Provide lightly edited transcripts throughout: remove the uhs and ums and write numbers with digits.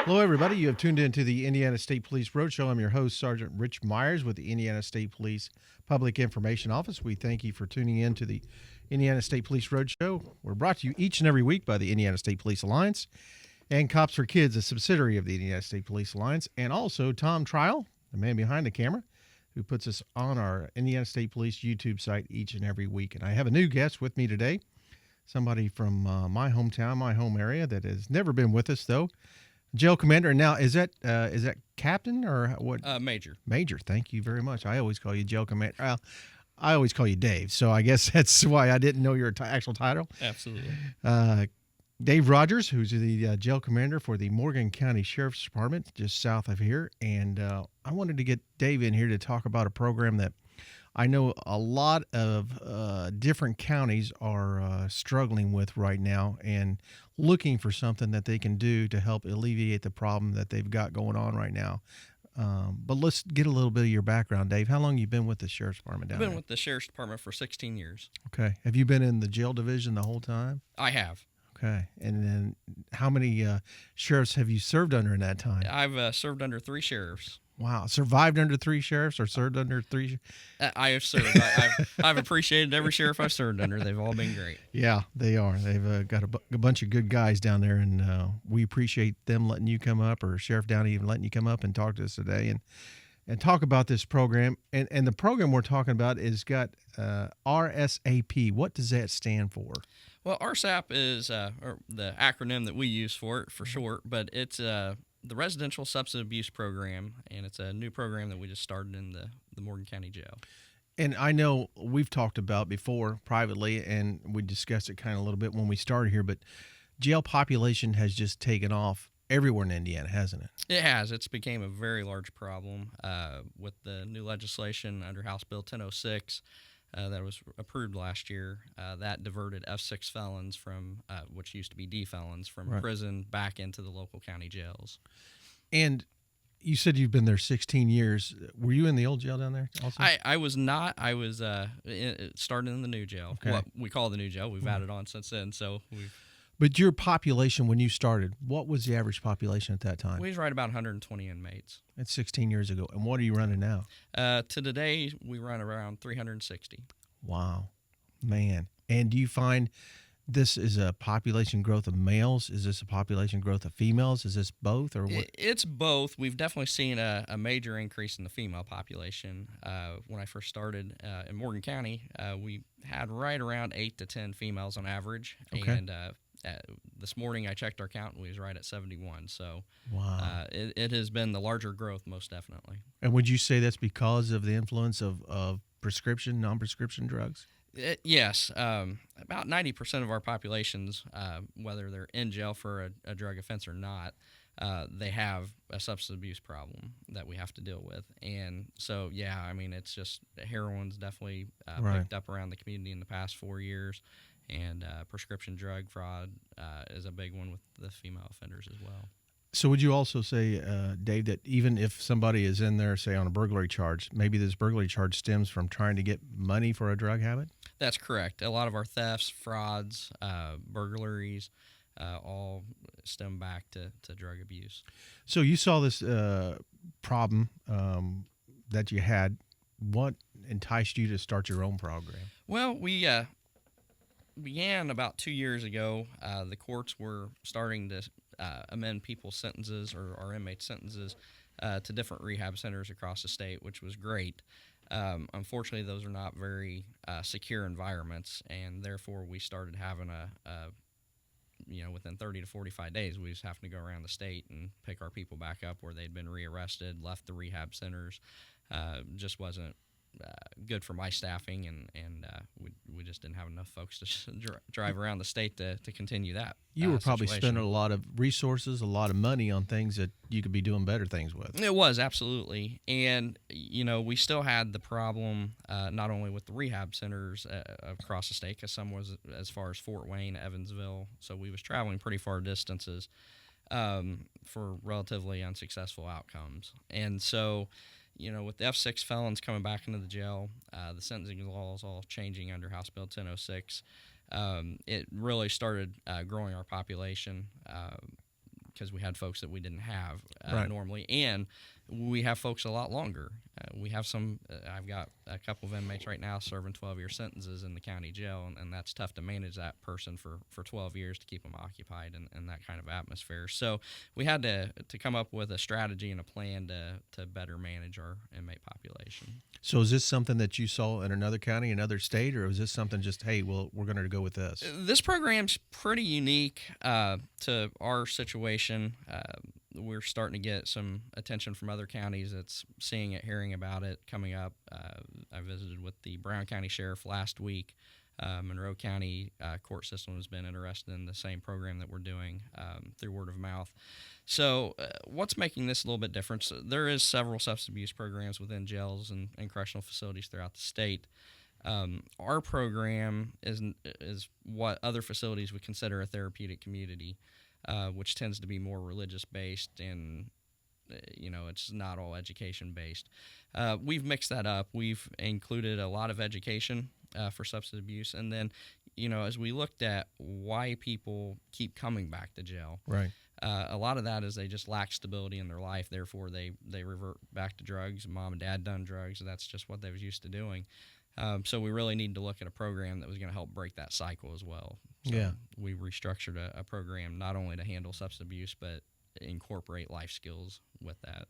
Hello, everybody. You have tuned into the Indiana State Police Roadshow. I'm your host, Sergeant Rich Myers with the Indiana State Police Public Information Office. We thank you for tuning in to the Indiana State Police Roadshow. We're brought to you each and every week by the Indiana State Police Alliance and Cops for Kids, a subsidiary of the Indiana State Police Alliance, and also Tom Trial, the man behind the camera, who puts us on our Indiana State Police YouTube site each and every week. And I have a new guest with me today, somebody from my hometown, my home area that has never been with us, though. Jail Commander. And now, is that Captain or what? Major. Major. Thank you very much. I always call you Jail Commander. I always call you Dave, so I guess that's why I didn't know your actual title. Absolutely. Dave Rogers, who's the Jail Commander for the Morgan County Sheriff's Department, just south of here. And I wanted to get Dave in here to talk about a program that I know a lot of different counties are struggling with right now and looking for something that they can do to help alleviate the problem that they've got going on right now. But let's get a little bit of your background, Dave. How long have you been with the Sheriff's Department down there? I've been with the Sheriff's Department for 16 years. Okay. Have you been in the jail division the whole time? I have. Okay. And then how many sheriffs have you served under in that time? I've served under 3 sheriffs. Wow. Survived under 3 sheriffs or served under 3? I have served. I've appreciated every sheriff I've served under. They've all been great. Yeah, they are. They've got a bunch of good guys down there, and we appreciate them letting you come up, or Sheriff Downey even letting you come up and talk to us today and talk about this program. And the program we're talking about is got RSAP. What does that stand for? Well, RSAP is or the acronym that we use for it for short, but it's the Residential Substance Abuse Program, and it's a new program that we just started in the Morgan County Jail. And I know we've talked about before privately, and we discussed it kind of a little bit when we started here, but jail population has just taken off everywhere in Indiana, hasn't it? It has. It's became a very large problem with the new legislation under House Bill 1006 that was approved last year. That diverted F6 felons from, which used to be D felons, from Right. prison back into the local county jails. And you said you've been there 16 years. Were you in the old jail down there also? I was not. I was started in the new jail. Okay. What we call the new jail. We've added on since then. So But your population when you started, what was the average population at that time? we was right about 120 inmates. That's 16 years ago. And what are you running now? To today, we run around 360. Wow, man. And do you find this is a population growth of males? Is this a population growth of females? Is this both or what? It's both. We've definitely seen a major increase in the female population. When I first started in Morgan County, we had right around 8 to 10 females on average. Okay. And this morning I checked our count and we was right at 71. So Wow. it has been the larger growth, most definitely. And would you say that's because of the influence of prescription, non-prescription drugs? Yes. About 90% of our populations, whether they're in jail for a drug offense or not, they have a substance abuse problem that we have to deal with. And so, yeah, I mean, it's just heroin's definitely Right. picked up around the community in the past 4 years. And prescription drug fraud is a big one with the female offenders as well. So would you also say, Dave, that even if somebody is in there, say, on a burglary charge, maybe this burglary charge stems from trying to get money for a drug habit? That's correct. A lot of our thefts, frauds, burglaries, all stem back to drug abuse. So you saw this problem that you had. What enticed you to start your own program? Well, we began about 2 years ago. The courts were starting to amend people's sentences or our inmates' sentences to different rehab centers across the state, which was great. Unfortunately, those are not very secure environments, and therefore we started having within 30 to 45 days, we just have to go around the state and pick our people back up where they'd been rearrested, left the rehab centers. Just wasn't good for my staffing, and we just didn't have enough folks to drive around the state to continue that. You were probably situation. spending a lot of resources, a lot of money on things that you could be doing better things with. It was, absolutely. And, we still had the problem not only with the rehab centers across the state, because some was as far as Fort Wayne, Evansville, so we was traveling pretty far distances for relatively unsuccessful outcomes. And so, with the F6 felons coming back into the jail, the sentencing laws all changing under House Bill 1006, it really started growing our population. because we had folks that we didn't have Right. normally, and we have folks a lot longer. We have some. I've got a couple of inmates right now serving 12-year sentences in the county jail, and that's tough to manage that person for 12 years to keep them occupied in that kind of atmosphere. So we had to come up with a strategy and a plan to better manage our inmate population. So is this something that you saw in another county, another state, or is this something just, hey, well, we're going to go with this? This program's pretty unique to our situation. We're starting to get some attention from other counties that's seeing it, hearing about it, coming up. I visited with the Brown County Sheriff last week. Monroe County court system has been interested in the same program that we're doing through word of mouth. So what's making this a little bit different? So there is several substance abuse programs within jails and correctional facilities throughout the state. Our program is what other facilities would consider a therapeutic community, which tends to be more religious based, and it's not all education based. We've mixed that up. We've included a lot of education for substance abuse, and then as we looked at why people keep coming back to jail, Right. a lot of that is they just lack stability in their life. Therefore, they revert back to drugs. Mom and dad done drugs. That's just what they was used to doing. So we really need to look at a program that was going to help break that cycle as well. So Yeah. we restructured a program not only to handle substance abuse, but incorporate life skills with that.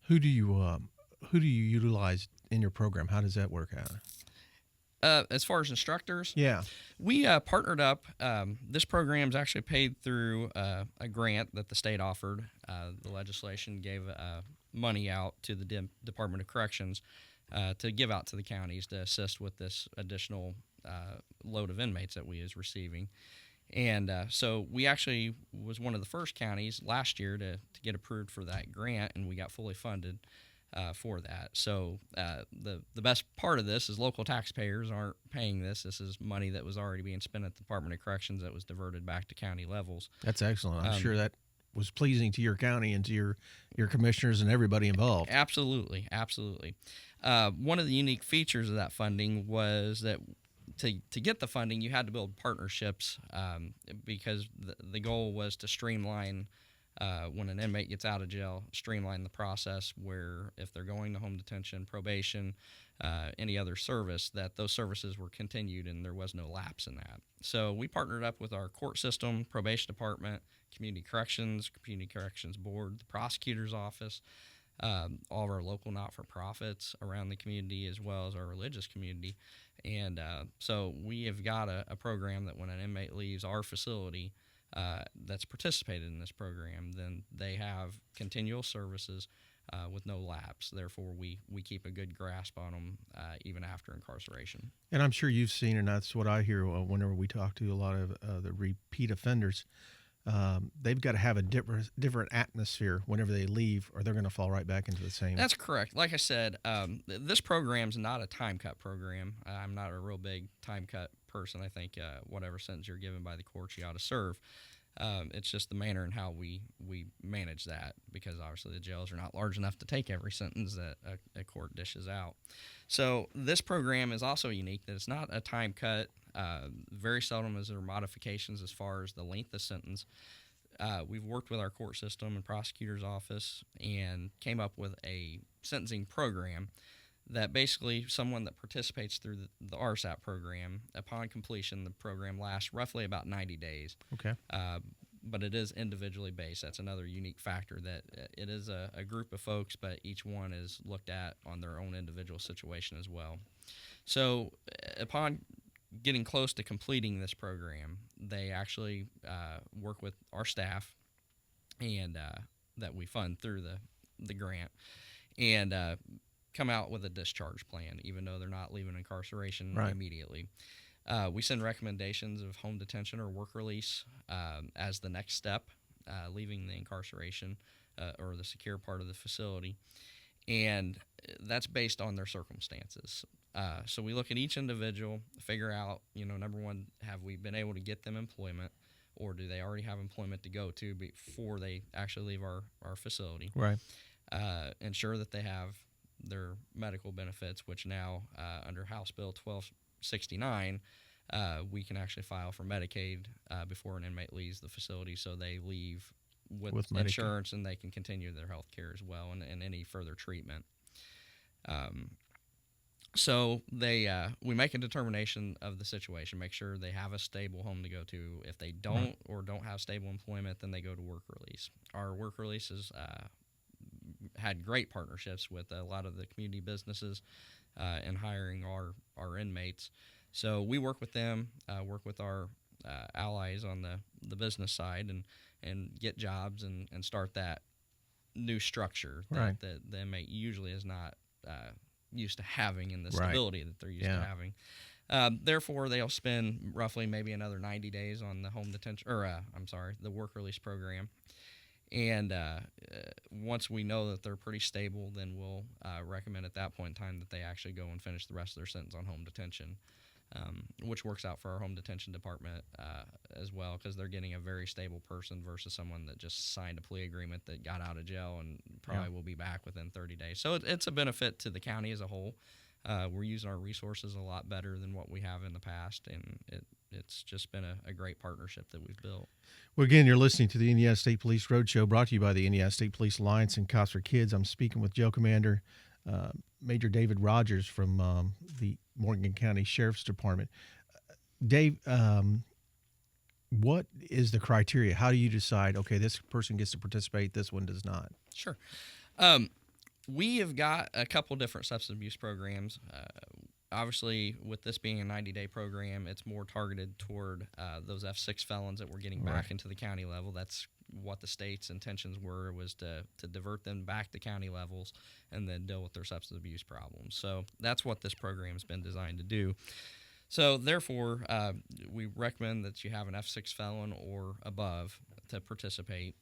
Who do you utilize in your program? How does that work out? As far as instructors, Yeah. we partnered up. This program is actually paid through a grant that the state offered. The legislation gave money out to the Department of Corrections to give out to the counties to assist with this additional load of inmates that we is receiving. And so we actually was one of the first counties last year to get approved for that grant, and we got fully funded for that. So the best part of this is local taxpayers aren't paying this. This is money that was already being spent at the Department of Corrections that was diverted back to county levels. That's excellent. I'm sure that was pleasing to your county and to your commissioners and everybody involved. Absolutely. One of the unique features of that funding was that to get the funding, you had to build partnerships because the goal was to streamline when an inmate gets out of jail, streamline the process where if they're going to home detention, probation, any other service, that those services were continued and there was no lapse in that. So we partnered up with our court system, probation department, community corrections board, the prosecutor's office, all of our local not-for-profits around the community, as well as our religious community. And so we have got a program that when an inmate leaves our facility that's participated in this program, then they have continual services with no lapse. Therefore, we keep a good grasp on them even after incarceration. And I'm sure you've seen, and that's what I hear whenever we talk to a lot of the repeat offenders. They've got to have a different atmosphere whenever they leave, or they're going to fall right back into the same. That's correct. Like I said, this program's not a time cut program. I'm not a real big time cut person. I think whatever sentence you're given by the courts, you ought to serve. It's just the manner in how we manage that, because obviously the jails are not large enough to take every sentence that a court dishes out. So this program is also unique that it's not a time cut. Very seldom is there modifications as far as the length of sentence. We've worked with our court system and prosecutor's office and came up with a sentencing program that basically someone that participates through the RSAP program, upon completion, the program lasts roughly about 90 days. Okay. But it is individually based. That's another unique factor, that it is a group of folks, but each one is looked at on their own individual situation as well. So upon getting close to completing this program, they actually work with our staff and that we fund through the grant, and come out with a discharge plan, even though they're not leaving incarceration Right. immediately. We send recommendations of home detention or work release as the next step, leaving the incarceration or the secure part of the facility, and that's based on their circumstances. So we look at each individual, figure out, number one, have we been able to get them employment, or do they already have employment to go to before they actually leave our facility? Right. Ensure that they have their medical benefits, which now under House Bill 1269, we can actually file for Medicaid before an inmate leaves the facility, so they leave with Medicaid. insurance, and they can continue their health care as well and any further treatment. So we make a determination of the situation, make sure they have a stable home to go to. If they don't or don't have stable employment, then they go to work release. Our work releases had great partnerships with a lot of the community businesses in hiring our inmates. So we work with them, work with our allies on the business side, and get jobs and start that new structure that the inmate usually is not used to having, in the stability that they're used to having. Therefore, they'll spend roughly maybe another 90 days on the home detention, the work release program. And once we know that they're pretty stable, then we'll recommend at that point in time that they actually go and finish the rest of their sentence on home detention, which works out for our home detention department as well, because they're getting a very stable person versus someone that just signed a plea agreement that got out of jail and probably will be back within 30 days. So it's a benefit to the county as a whole. We're using our resources a lot better than what we have in the past, and it's just been a great partnership that we've built. Well, again, you're listening to the Indiana State Police Roadshow, brought to you by the Indiana State Police Alliance and Cops for Kids. I'm speaking with Jail Commander Major David Rogers from the Morgan County Sheriff's Department. Dave, what is the criteria? How do you decide, okay, this person gets to participate, this one does not? Sure. We have got a couple different substance abuse programs. Obviously, with this being a 90-day program, it's more targeted toward those F6 felons that we're getting back into the county level. That's what the state's intentions was to divert them back to county levels and then deal with their substance abuse problems. So that's what this program has been designed to do. So therefore, we recommend that you have an F6 felon or above to participate.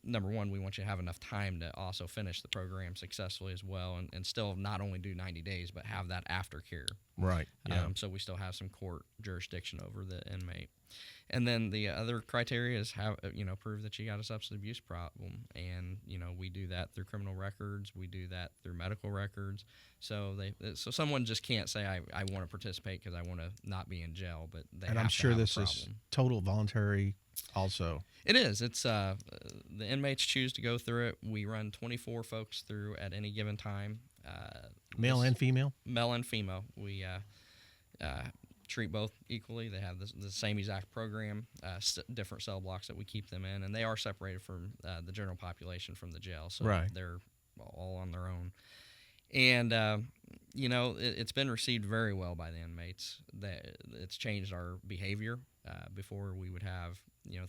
Number one, we want you to have enough time to also finish the program successfully as well, and still not only do 90 days, but have that aftercare. Right. Yeah. So we still have some court jurisdiction over the inmate. And then the other criteria is prove that you got a substance abuse problem, and we do that through criminal records, we do that through medical records. So someone just can't say I want to participate because I want to not be in jail, but they. And have I'm sure to have this a problem. is total voluntary. Also, it is. It's the inmates choose to go through it. We run 24 folks through at any given time. Male and female. Male and female. We treat both equally. They have the same exact program, different cell blocks that we keep them in, and they are separated from the general population from the jail, so they're all on their own. And it's been received very well by the inmates. It's changed our behavior. Before we would have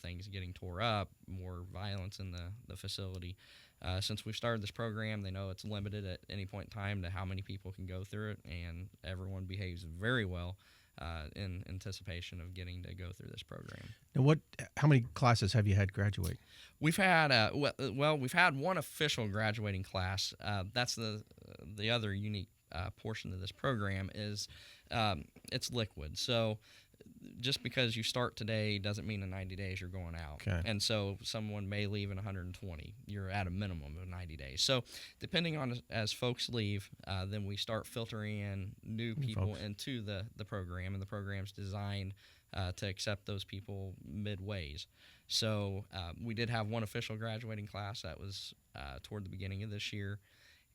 things getting tore up, more violence in the facility. Since we've started this program, they know it's limited at any point in time to how many people can go through it, and everyone behaves very well in anticipation of getting to go through this program. Now, how many classes have you had graduate? We've had we've had one official graduating class. That's the other unique portion of this program is it's liquid. So just because you start today doesn't mean in 90 days you're going out. Okay. And so someone may leave in 120. You're at a minimum of 90 days. So depending on as folks leave, then we start filtering in new people into the program, and the program's designed to accept those people midways. So we did have one official graduating class that was toward the beginning of this year,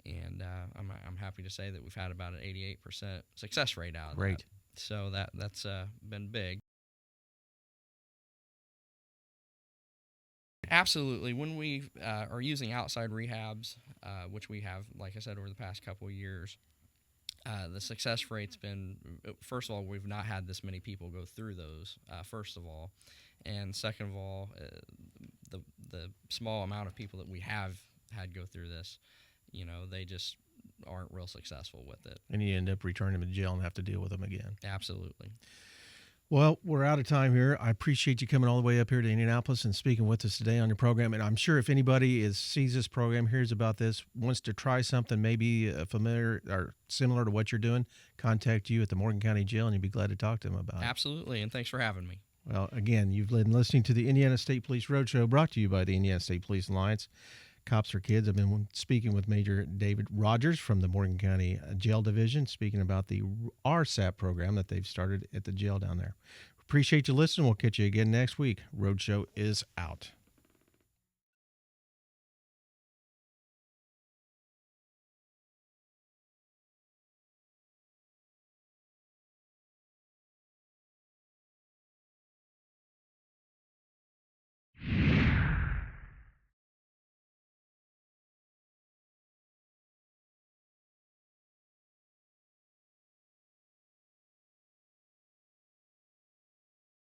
and I'm happy to say that we've had about an 88% success rate out of that. So that's been big. Absolutely. When we are using outside rehabs, which we have, like I said, over the past couple of years, the success rate's been, first of all, we've not had this many people go through those, first of all. And second of all, the small amount of people that we have had go through this, they just aren't real successful with it. And you end up returning them to jail and have to deal with them again. Absolutely. Well, we're out of time here. I appreciate you coming all the way up here to Indianapolis and speaking with us today on your program. And I'm sure if anybody sees this program, hears about this, wants to try something maybe familiar or similar to what you're doing, contact you at the Morgan County Jail, and you'd be glad to talk to them about it. Absolutely, and thanks for having me. Well, again, you've been listening to the Indiana State Police Roadshow, brought to you by the Indiana State Police Alliance. Cops for Kids. I've been speaking with Major David Rogers from the Morgan County Jail Division, speaking about the RSAP program that they've started at the jail down there. Appreciate you listening. We'll catch you again next week. Roadshow is out.